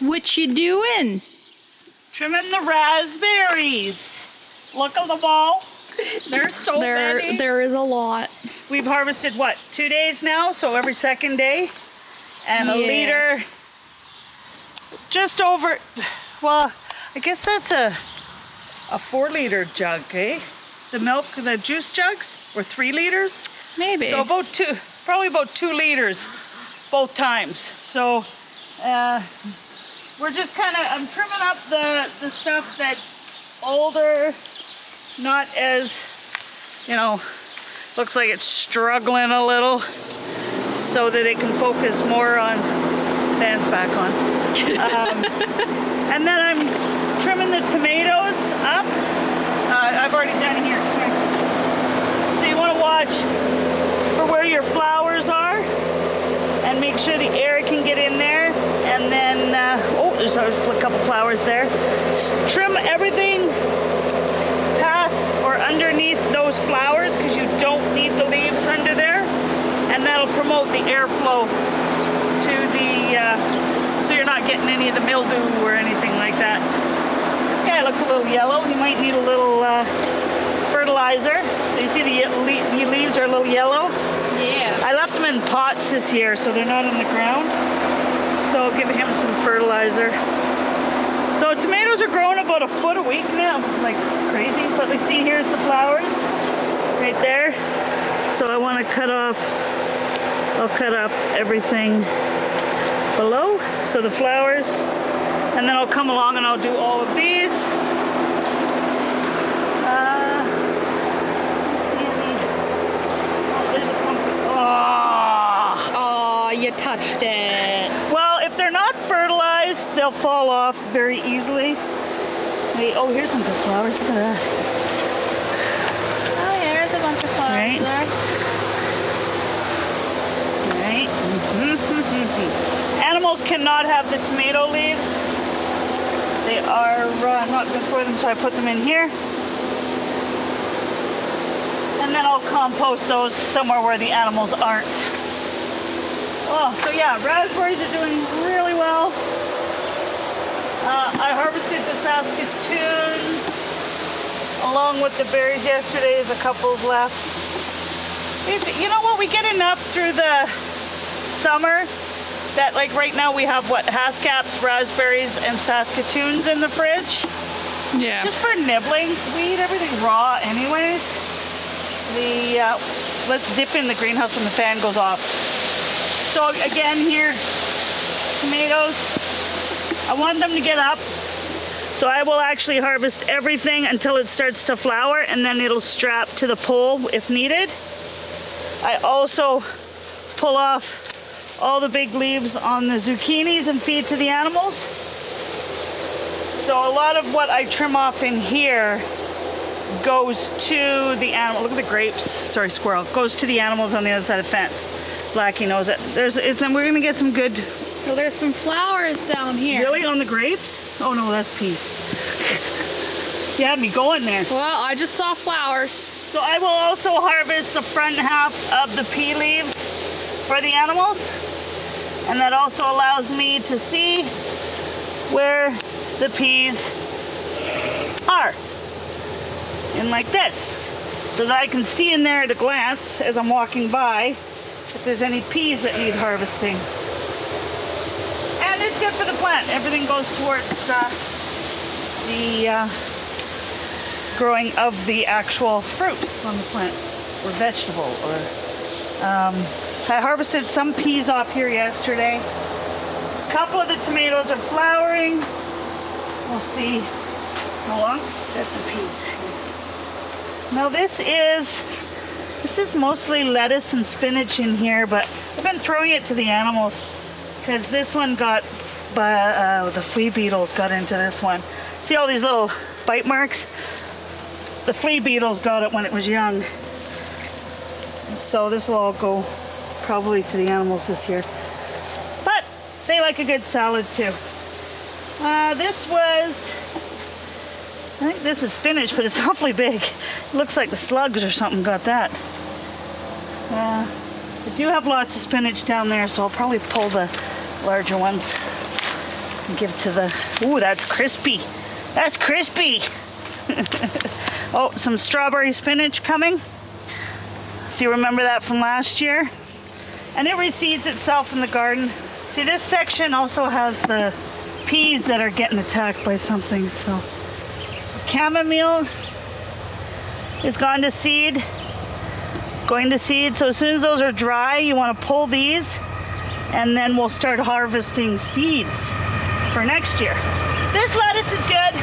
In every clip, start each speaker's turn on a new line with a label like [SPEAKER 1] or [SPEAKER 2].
[SPEAKER 1] What you doing?
[SPEAKER 2] Trimming the raspberries. Look at them all. There's so many.
[SPEAKER 1] There is a lot.
[SPEAKER 2] We've harvested, what, 2 days now? So every second day. And a liter, just over, well, I guess that's a 4-liter jug, eh? The milk, the juice jugs were 3 liters.
[SPEAKER 1] Maybe.
[SPEAKER 2] So probably about 2 liters both times. So we're just kind of, I'm trimming up the stuff that's older, not as, you know, looks like it's struggling a little, so that it can focus more on, fans back on. And then I'm trimming the tomatoes up. I've already done here. So you want to watch for where your flowers are and make sure the air can get in there. And then, there's a couple flowers there. Trim everything past or underneath those flowers because you don't need the leaves under there. And that'll promote the airflow to the, so you're not getting any of the mildew or anything like that. This guy looks a little yellow. He might need a little fertilizer. So you see the leaves are a little yellow?
[SPEAKER 1] Yeah.
[SPEAKER 2] I left them in pots this year, so they're not in the ground. So I'll give him some fertilizer. So tomatoes are growing about a foot a week now, like crazy. But we see here's the flowers right there. So I want to cut off, I'll cut off everything below, so the flowers, and then I'll come along and I'll do all of these. See any? Oh, there's a pumpkin.
[SPEAKER 1] Oh, you touched it.
[SPEAKER 2] Well, if they're not fertilized, they'll fall off very easily. Oh, here's some good flowers. Look at that.
[SPEAKER 1] Oh, yeah, there's a bunch of flowers
[SPEAKER 2] Right.
[SPEAKER 1] there.
[SPEAKER 2] Right. Animals cannot have the tomato leaves. They are not good for them, so I put them in here. And then I'll compost those somewhere where the animals aren't. Oh, so yeah, raspberries are doing really well. I harvested the Saskatoons along with the berries yesterday. There's a couple left. You know what? We get enough through the summer that, like right now, we have what, Haskaps, raspberries, and Saskatoons in the fridge.
[SPEAKER 1] Yeah.
[SPEAKER 2] Just for nibbling. We eat everything raw, anyways. Let's zip in the greenhouse when the fan goes off. So again, here, tomatoes. I want them to get up, so I will actually harvest everything until it starts to flower, and then it'll strap to the pole if needed. I also pull off all the big leaves on the zucchinis and feed to the animals. So a lot of what I trim off in here goes to the animal. Look at the grapes. Sorry, squirrel. Goes to the animals on the other side of the fence. Blackie knows it. And we're gonna get some good.
[SPEAKER 1] Well, there's some flowers down here.
[SPEAKER 2] Really, on the grapes? Oh no, that's peas. You had me going there.
[SPEAKER 1] Well, I just saw flowers.
[SPEAKER 2] So I will also harvest the front half of the pea leaves for the animals. And that also allows me to see where the peas are. And like this. So that I can see in there at a glance as I'm walking by if there's any peas that need harvesting. And it's good for the plant. Everything goes towards the growing of the actual fruit on the plant or vegetable. Or I harvested some peas off here yesterday. A couple of the tomatoes are flowering. We'll see. Hold on. That's some peas. Now this is mostly lettuce and spinach in here, but I've been throwing it to the animals because this one got, the flea beetles got into this one. See all these little bite marks? The flea beetles got it when it was young. So this will all go probably to the animals this year. But they like a good salad too. This was, I think this is spinach, but it's awfully big. It looks like the slugs or something got that. I do have lots of spinach down there, so I'll probably pull the larger ones. Give to the, ooh, that's crispy. That's crispy. Oh, some strawberry spinach coming. If you remember that from last year. And it reseeds itself in the garden. See, this section also has the peas that are getting attacked by something, so. Chamomile is gone to seed. Going to seed, so as soon as those are dry, you want to pull these, and then we'll start harvesting seeds for next year. This lettuce is good.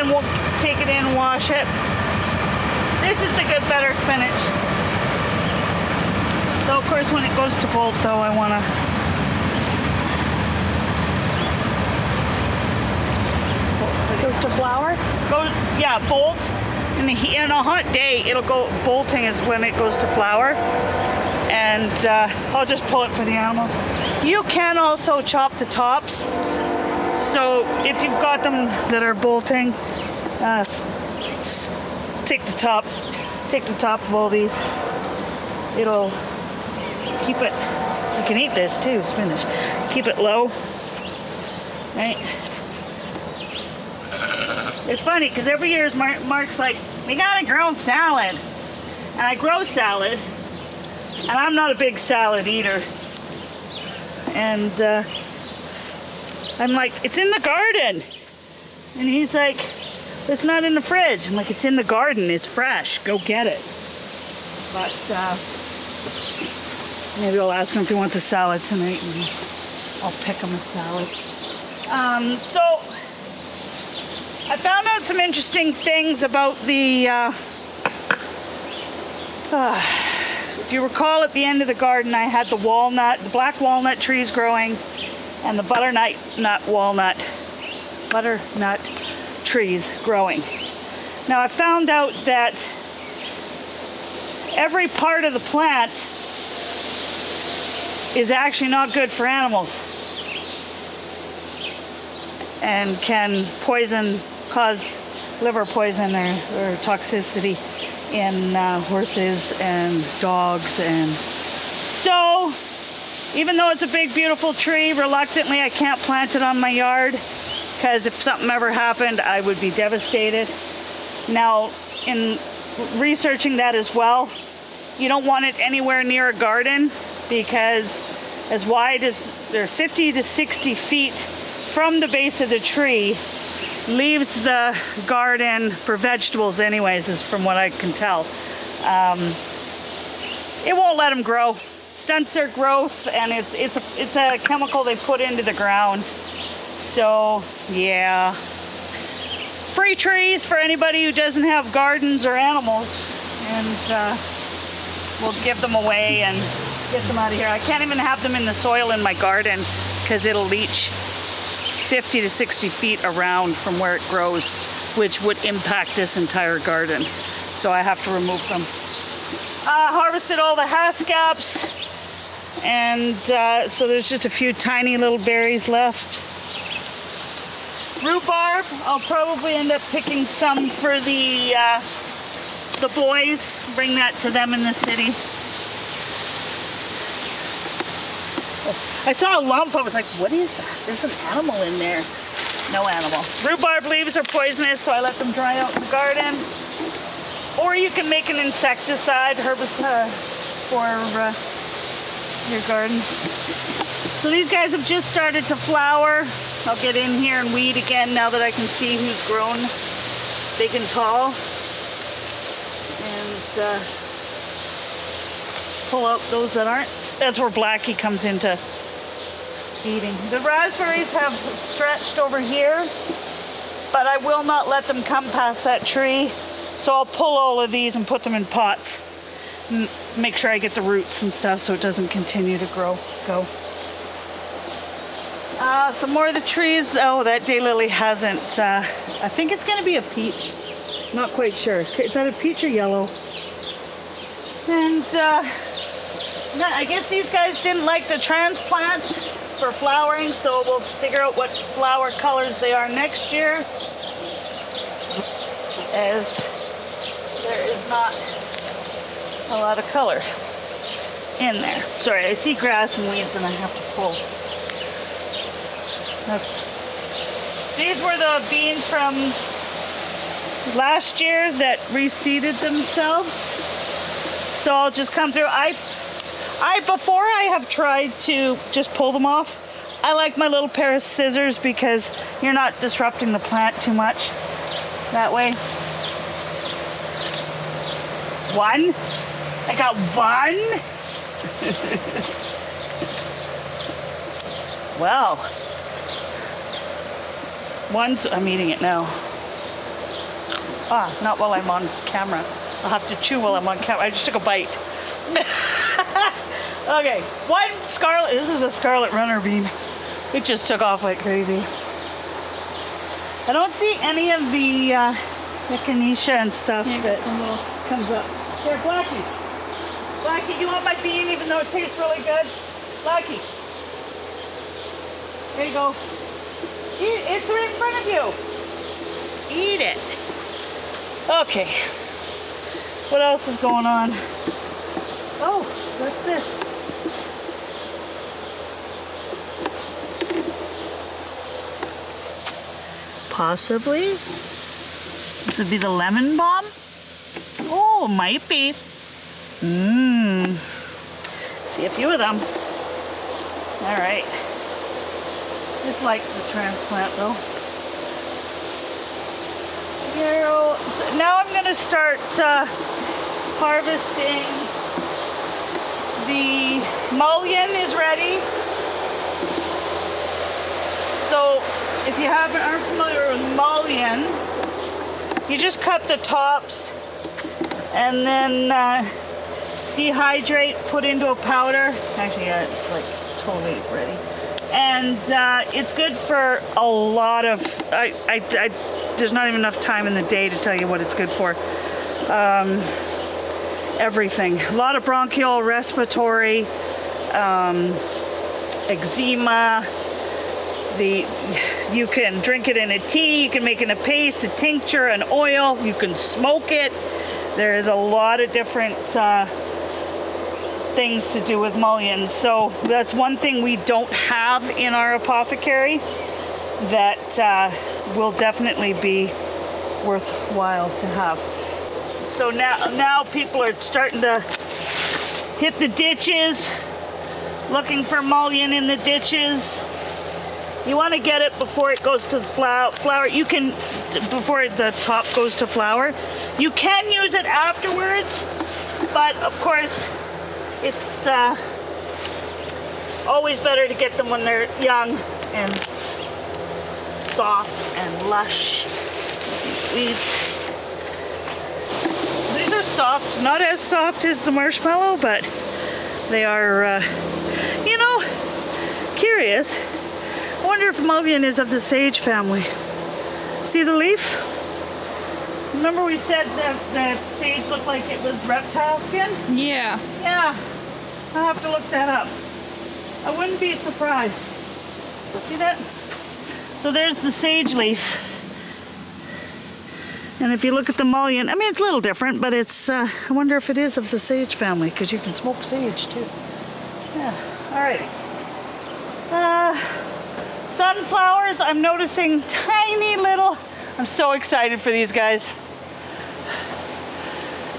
[SPEAKER 2] We'll take it in and wash it. This is the good, better spinach. So of course when it goes to bolt though, I want to
[SPEAKER 1] Goes to flour?
[SPEAKER 2] yeah, bolt. In a hot day, it'll go, bolting is when it goes to flour. And I'll just pull it for the animals. You can also chop the tops. So if you've got them that are bolting, take the top of all these. It'll keep it, you can eat this too, spinach. Keep it low, right? It's funny because every year Mark's like, we gotta grow salad. And I grow salad, and I'm not a big salad eater. And I'm like, it's in the garden. And he's like, it's not in the fridge. I'm like, it's in the garden, it's fresh, go get it. But maybe I'll ask him if he wants a salad tonight, and I'll pick him a salad. So I found out some interesting things about the, if you recall at the end of the garden, I had the black walnut trees growing, and the butternut trees growing. Now I found out that every part of the plant is actually not good for animals and can cause liver poison or toxicity in horses and dogs. And so even though it's a big beautiful tree, reluctantly I can't plant it on my yard because if something ever happened I would be devastated. Now in researching that as well, you don't want it anywhere near a garden because as wide as they're 50 to 60 feet from the base of the tree leaves the garden for vegetables anyways, is from what I can tell. It won't let them grow. Stunts their growth, and it's a chemical they put into the ground. So yeah, free trees for anybody who doesn't have gardens or animals, and we'll give them away and get them out of here. I can't even have them in the soil in my garden because it'll leach 50 to 60 feet around from where it grows, which would impact this entire garden. So I have to remove them. Harvested all the Haskaps, and so there's just a few tiny little berries left. Rhubarb, I'll probably end up picking some for the boys, bring that to them in the city. I saw a lump, I was like, what is that? There's an animal in there. No animal. Rhubarb leaves are poisonous, so I let them dry out in the garden. Or you can make an insecticide, herbicide for your garden. So these guys have just started to flower. I'll get in here and weed again now that I can see who's grown big and tall. And pull out those that aren't. That's where Blackie comes into feeding. The raspberries have stretched over here, but I will not let them come past that tree. So I'll pull all of these and put them in pots. Make sure I get the roots and stuff so it doesn't continue to go. Some more of the trees. Oh, that daylily hasn't. I think it's going to be a peach. Not quite sure. It's either peach or yellow. And I guess these guys didn't like the transplant for flowering, so we'll figure out what flower colors they are next year, as there is not a lot of color in there. Sorry, I see grass and weeds and I have to pull. These were the beans from last year that reseeded themselves. So I'll just come through. Before I have tried to just pull them off, I like my little pair of scissors because you're not disrupting the plant too much that way. One? I got one? Well, I'm eating it now. Not while I'm on camera. I'll have to chew while I'm on camera. I just took a bite. Okay, one scarlet. This is a scarlet runner bean. It just took off like crazy. I don't see any of the echinacea and stuff that comes up. Here, Blackie. Blackie, you want my bean even though it tastes really good? Blackie. There you go. It's right in front of you. Eat it. Okay. What else is going on? Oh, what's this? Possibly. This would be the lemon balm. Oh, might be. See a few of them. All right. Just like the transplant though. So now I'm going to start harvesting. The mullein is ready. So if you aren't familiar with mullein, you just cut the tops and then dehydrate, put into a powder. Actually, yeah, it's like totally ready. And it's good for a lot of, there's not even enough time in the day to tell you what it's good for. Everything. A lot of bronchial, respiratory, eczema. You can drink it in a tea, you can make it in a paste, a tincture, an oil, you can smoke it. There is a lot of different things to do with mullein. So that's one thing we don't have in our apothecary that will definitely be worthwhile to have. So now people are starting to hit the ditches, looking for mullein in the ditches. You want to get it before it goes to the flower. You can, before the top goes to flower. You can use it afterwards, but of course, it's always better to get them when they're young and soft and lush. Weeds. These are soft, not as soft as the marshmallow, but they are, curious. I wonder if mullein is of the sage family. See the leaf? Remember we said that sage looked like it was reptile skin?
[SPEAKER 1] Yeah.
[SPEAKER 2] Yeah. I'll have to look that up. I wouldn't be surprised. See that? So there's the sage leaf. And if you look at the mullein, I mean, it's a little different, but it's, I wonder if it is of the sage family, because you can smoke sage too. Yeah. All right. Sunflowers, I'm noticing tiny little, I'm so excited for these guys.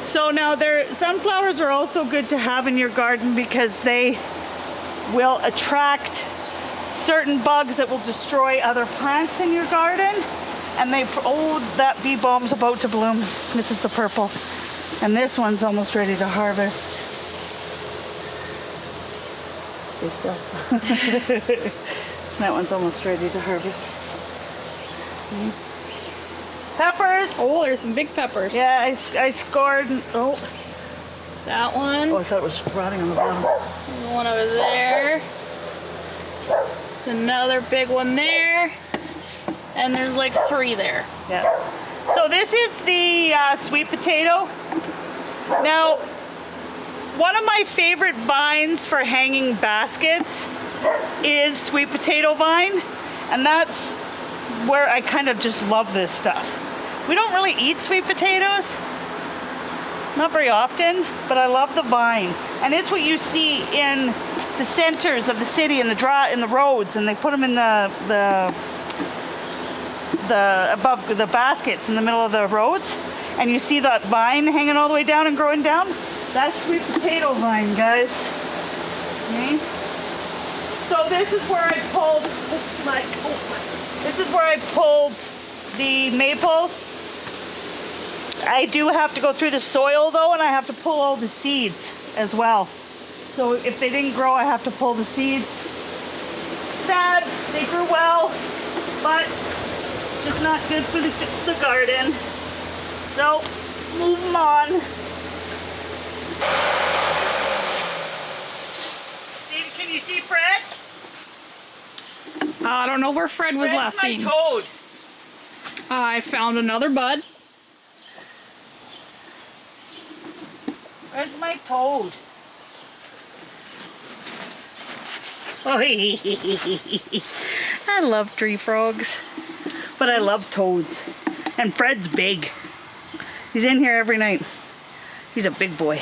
[SPEAKER 2] So now sunflowers are also good to have in your garden because they will attract certain bugs that will destroy other plants in your garden. And that bee balm's about to bloom. This is the purple. And this one's almost ready to harvest. Stay still. That one's almost ready to harvest. Peppers.
[SPEAKER 1] Oh, there's some big peppers.
[SPEAKER 2] Yeah, I scored. Oh.
[SPEAKER 1] That one.
[SPEAKER 2] Oh, I thought it was rotting on the bottom.
[SPEAKER 1] There's one over there. Another big one there. And there's like 3 there.
[SPEAKER 2] Yeah. So this is the sweet potato. Now, one of my favorite vines for hanging baskets is sweet potato vine. And that's where I kind of just love this stuff. We don't really eat sweet potatoes. Not very often, but I love the vine. And it's what you see in the centers of the city and in the roads, and they put them in the above the baskets in the middle of the roads, and you see that vine hanging all the way down and growing down. That's sweet potato vine, guys. Okay. So this is where I pulled the maples. I do have to go through the soil though, and I have to pull all the seeds as well. So if they didn't grow, I have to pull the seeds. Sad, they grew well, but just not good for the garden. So move them on. See, can you see Fred?
[SPEAKER 1] I don't know where Fred was last seen.
[SPEAKER 2] Fred's my toad.
[SPEAKER 1] I found another bud.
[SPEAKER 2] Where's my toad? I love tree frogs, but I love toads. And Fred's big. He's in here every night. He's a big boy.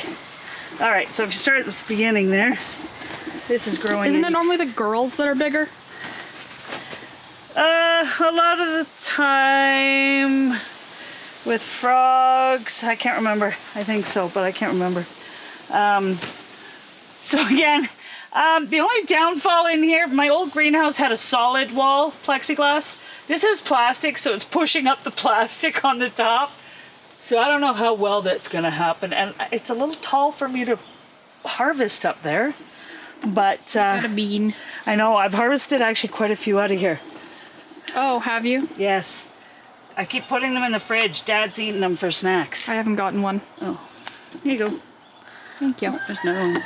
[SPEAKER 2] All right, so if you start at the beginning there, this is growing.
[SPEAKER 1] Isn't it normally the girls that are bigger?
[SPEAKER 2] A lot of the time with frogs, I can't remember. I think so, but I can't remember. So again, the only downfall in here, my old greenhouse had a solid wall, plexiglass. This is plastic, so it's pushing up the plastic on the top. So I don't know how well that's gonna happen. And it's a little tall for me to harvest up there. But
[SPEAKER 1] Got a bean.
[SPEAKER 2] I know, I've harvested actually quite a few out of here.
[SPEAKER 1] Oh, have you?
[SPEAKER 2] Yes. I keep putting them in the fridge. Dad's eating them for snacks.
[SPEAKER 1] I haven't gotten one.
[SPEAKER 2] Oh, here you go.
[SPEAKER 1] Thank you.
[SPEAKER 2] There's another one.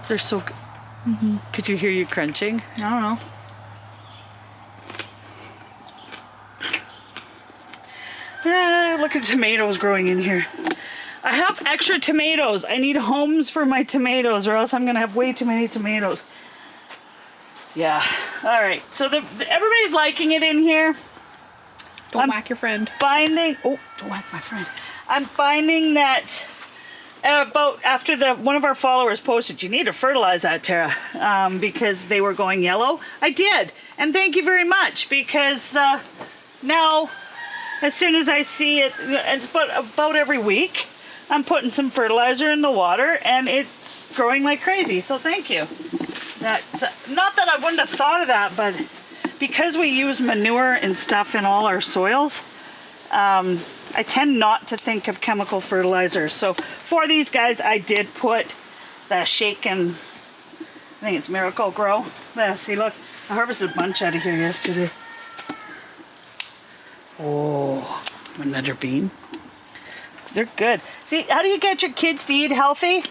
[SPEAKER 2] They're so good. Mm-hmm. Could you hear you crunching?
[SPEAKER 1] I don't know.
[SPEAKER 2] Look at tomatoes growing in here. I have extra tomatoes. I need homes for my tomatoes, or else I'm gonna have way too many tomatoes. Yeah. All right. So everybody's liking it in here.
[SPEAKER 1] Don't whack your friend.
[SPEAKER 2] Don't whack my friend. I'm finding that about after one of our followers posted, you need to fertilize that, Tara, because they were going yellow. I did, and thank you very much, because now, as soon as I see it, about every week, I'm putting some fertilizer in the water, and it's growing like crazy. So thank you. That's not that I wouldn't have thought of that, but because we use manure and stuff in all our soils, I tend not to think of chemical fertilizers. So for these guys, I did put the shaken, I think it's Miracle Grow. Yeah, see, look, I harvested a bunch out of here yesterday. Oh, another bean. They're good. See, how do you get your kids to eat healthy?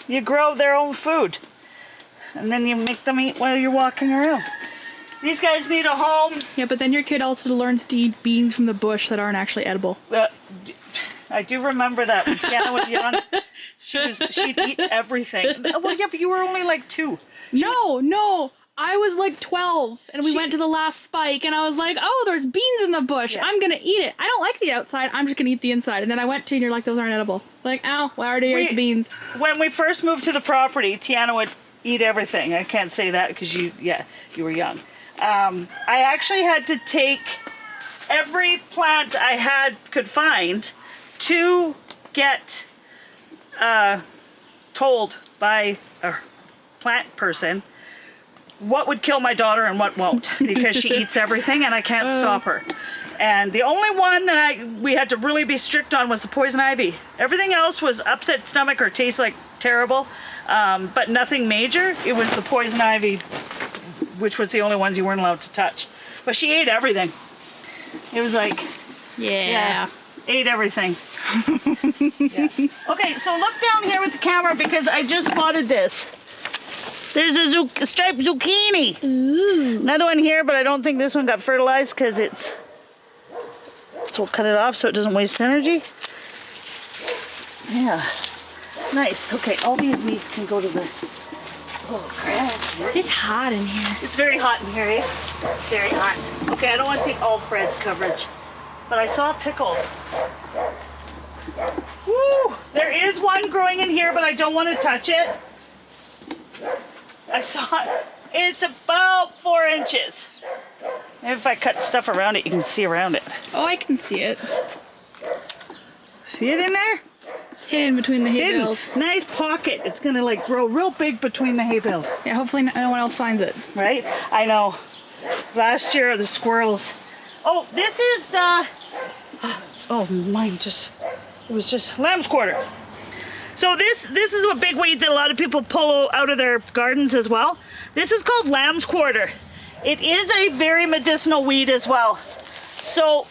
[SPEAKER 2] You grow their own food, and then you make them eat while you're walking around. These guys need a home.
[SPEAKER 1] Yeah, but then your kid also learns to eat beans from the bush that aren't actually edible.
[SPEAKER 2] I do remember that when Tiana was young. She'd eat everything. Well, yeah, but you were only like 2.
[SPEAKER 1] No. I was like 12, and we went to the last spike, and I was like, oh, there's beans in the bush. Yeah. I'm going to eat it. I don't like the outside. I'm just going to eat the inside. And then I went to, and you're like, those aren't edible. Like, ow, well, I already ate the beans.
[SPEAKER 2] When we first moved to the property, Tiana would eat everything. I can't say that because you were young. I actually had to take every plant I could find to get told by a plant person what would kill my daughter and what won't, because she eats everything and I can't stop her. And the only one that we had to really be strict on was the poison ivy. Everything else was upset stomach or tastes like terrible, but nothing major. It was the poison ivy, which was the only ones you weren't allowed to touch. But she ate everything. It was like, yeah, ate everything. Yeah. Okay, so look down here with the camera, because I just spotted this. There's a striped zucchini. Ooh. Another one here, but I don't think this one got fertilized because it's... So we'll cut it off so it doesn't waste energy. Yeah. Nice. Okay, all these weeds can go to the... Oh, crap.
[SPEAKER 1] It's hot in here.
[SPEAKER 2] It's very hot in here, eh? Very hot. Okay, I don't want to take all Fred's coverage, but I saw a pickle. Woo! There There is one growing in here, but I don't want to touch it. I saw it. It's about 4 inches. Maybe if I cut stuff around it, you can see around it.
[SPEAKER 1] Oh, I can see it.
[SPEAKER 2] See it in there?
[SPEAKER 1] It's hidden between the hay
[SPEAKER 2] Hidden.
[SPEAKER 1] bales.
[SPEAKER 2] Nice pocket. It's gonna like grow real big between the hay bales.
[SPEAKER 1] Yeah, hopefully no one else finds it.
[SPEAKER 2] Right? I know. Last year, the squirrels. Oh, this is, oh, mine just, it was just lamb's quarter. So this is a big weed that a lot of people pull out of their gardens as well. This is called lamb's quarter. It is a very medicinal weed as well. So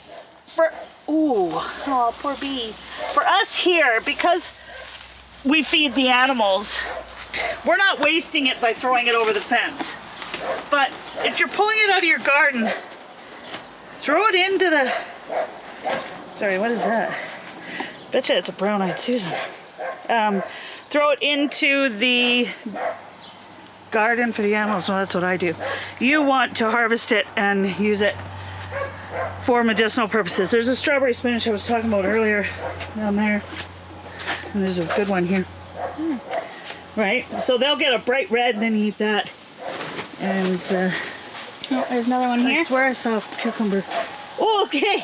[SPEAKER 2] for, oh, poor bee. For us here, because we feed the animals, we're not wasting it by throwing it over the fence. But if you're pulling it out of your garden, throw it into the, sorry, what is that? Betcha it's a brown-eyed Susan. Throw it into the garden for the animals. So that's what I do. You want to harvest it and use it for medicinal purposes. There's a strawberry spinach I was talking about earlier down there. And there's a good one here. Right? So they'll get a bright red and then eat that. And
[SPEAKER 1] Oh, there's another one here.
[SPEAKER 2] I swear I saw a cucumber. Oh, okay.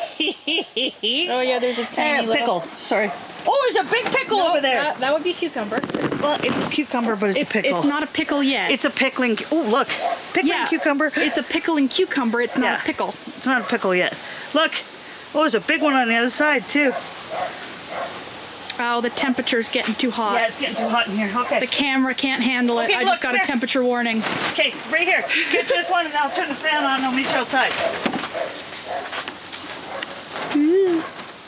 [SPEAKER 1] Oh yeah, there's a tiny
[SPEAKER 2] pickle. Sorry. Oh, there's a big pickle over there.
[SPEAKER 1] That would be cucumber.
[SPEAKER 2] Well, it's a cucumber, but it's a pickle.
[SPEAKER 1] It's not a pickle yet.
[SPEAKER 2] It's a pickling. Oh, look. Pickling cucumber.
[SPEAKER 1] It's a pickling cucumber. It's not a pickle.
[SPEAKER 2] It's not a pickle yet. Look. Oh, there's a big one on the other side, too.
[SPEAKER 1] Oh, the temperature's getting too hot.
[SPEAKER 2] Yeah, it's getting too hot in here. Okay.
[SPEAKER 1] The camera can't handle it.
[SPEAKER 2] Okay,
[SPEAKER 1] I just got a temperature warning.
[SPEAKER 2] Okay, right here. Get this one and I'll turn the fan on and I'll meet you outside.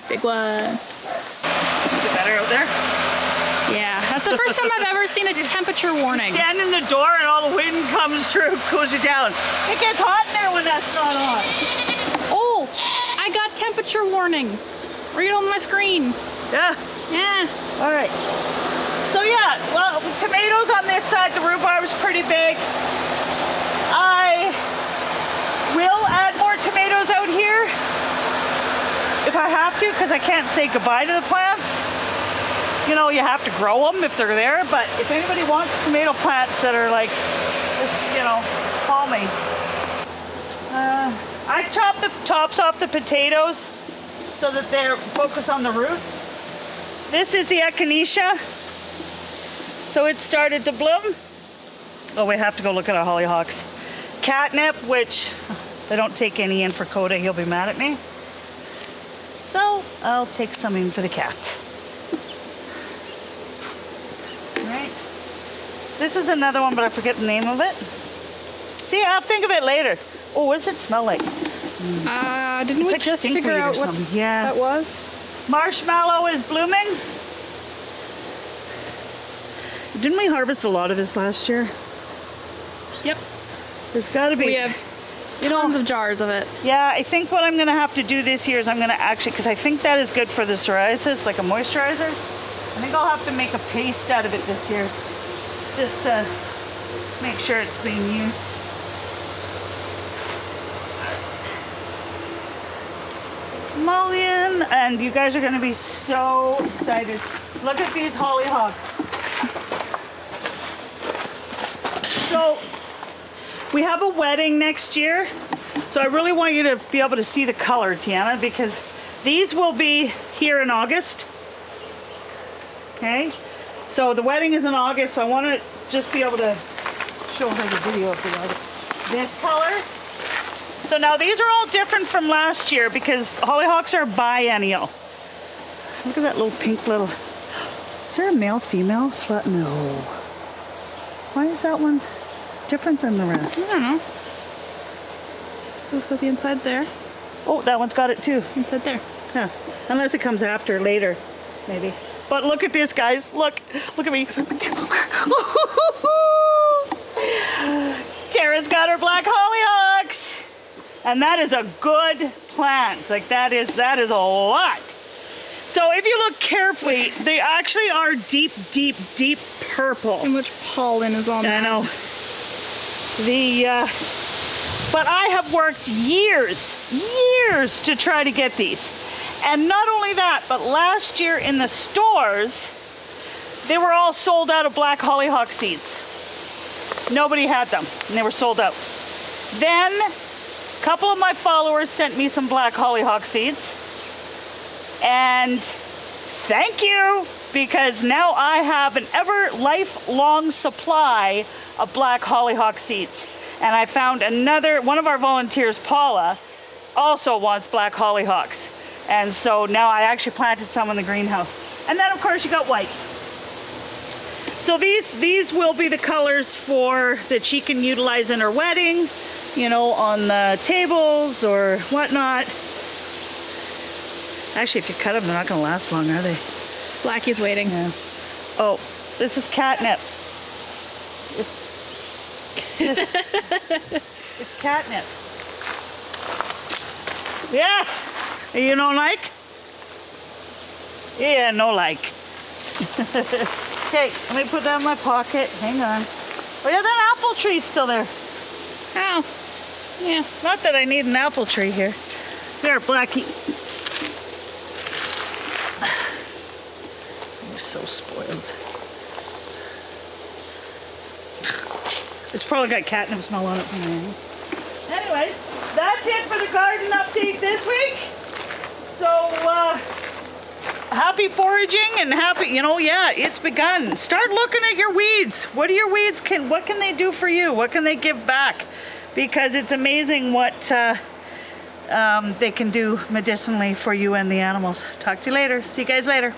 [SPEAKER 1] Big one.
[SPEAKER 2] Is it better out there?
[SPEAKER 1] Yeah, that's the first time I've ever seen a temperature warning.
[SPEAKER 2] Stand in the door and all the wind comes through, cools you down. It gets hot in there when that's not on.
[SPEAKER 1] Oh, I got temperature warning. Read on my screen.
[SPEAKER 2] Yeah.
[SPEAKER 1] Yeah.
[SPEAKER 2] All right. So yeah, well, tomatoes on this side, the rhubarb is pretty big. I will add more tomatoes out here if I have to, because I can't say goodbye to the plants. You know, you have to grow them if they're there, but if anybody wants tomato plants that are like, just, you know, call me. I chop the tops off the potatoes so that they're focused on the roots. This is the echinacea. So it started to bloom. Oh, we have to go look at our hollyhocks. Catnip, which they don't take any in for Coda, he'll be mad at me. So I'll take some in for the cat. Right. This is another one, but I forget the name of it. See, I'll think of it later. Oh, what does it smell like?
[SPEAKER 1] Didn't we
[SPEAKER 2] like
[SPEAKER 1] just
[SPEAKER 2] stinkweed
[SPEAKER 1] figure
[SPEAKER 2] or
[SPEAKER 1] out what
[SPEAKER 2] something. Yeah.
[SPEAKER 1] that was?
[SPEAKER 2] Marshmallow is blooming. Didn't we harvest a lot of this last year?
[SPEAKER 1] Yep.
[SPEAKER 2] There's got to be.
[SPEAKER 1] We have tons of jars of it.
[SPEAKER 2] Yeah, I think what I'm going to have to do this year is I'm going to actually, because I think that is good for the psoriasis, like a moisturizer. I think I'll have to make a paste out of it this year, just to make sure it's being used. Mullein, and you guys are going to be so excited. Look at these hollyhocks. So we have a wedding next year, so I really want you to be able to see the color, Tiana, because these will be here in August. Okay, so the wedding is in August, so I want to just be able to show her the video of the wedding. This color. So now these are all different from last year because hollyhocks are biennial. Look at that little pink little. Is there a male, female? No. Why is that one different than the rest?
[SPEAKER 1] I don't know. Let's go the inside there.
[SPEAKER 2] Oh, that one's got it too.
[SPEAKER 1] Inside there.
[SPEAKER 2] Yeah. Unless it comes after, later, maybe. But look at this, guys. Look at me. Tara's got her black hollyhocks. And that is a good plant. Like that is a lot. So if you look carefully, they actually are deep, deep, deep purple.
[SPEAKER 1] And much pollen is on that.
[SPEAKER 2] I know. But I have worked years to try to get these. And not only that, but last year in the stores, they were all sold out of black hollyhock seeds. Nobody had them, and they were sold out. Then, a couple of my followers sent me some black hollyhock seeds, and thank you, because now I have an lifelong supply of black hollyhock seeds. And I found one of our volunteers, Paula, also wants black hollyhocks. And so now I actually planted some in the greenhouse. And then of course you got white. So these will be the colors that she can utilize in her wedding, you know, on the tables or whatnot. Actually, if you cut them, they're not gonna last long, are they?
[SPEAKER 1] Blackie's waiting.
[SPEAKER 2] Yeah. Oh, this is catnip. It's catnip. Yeah, you don't like? Yeah, no like. Okay, let me put that in my pocket. Hang on. Oh yeah, that apple tree's still there.
[SPEAKER 1] Oh, yeah.
[SPEAKER 2] Not that I need an apple tree here. There, Blackie. You're so spoiled. It's probably got catnip smell on it from there. Anyways, that's it for the garden update this week. So, happy foraging and happy, yeah, it's begun. Start looking at your weeds. What are your weeds? What can they do for you? What can they give back? Because it's amazing what they can do medicinally for you and the animals. Talk to you later. See you guys later.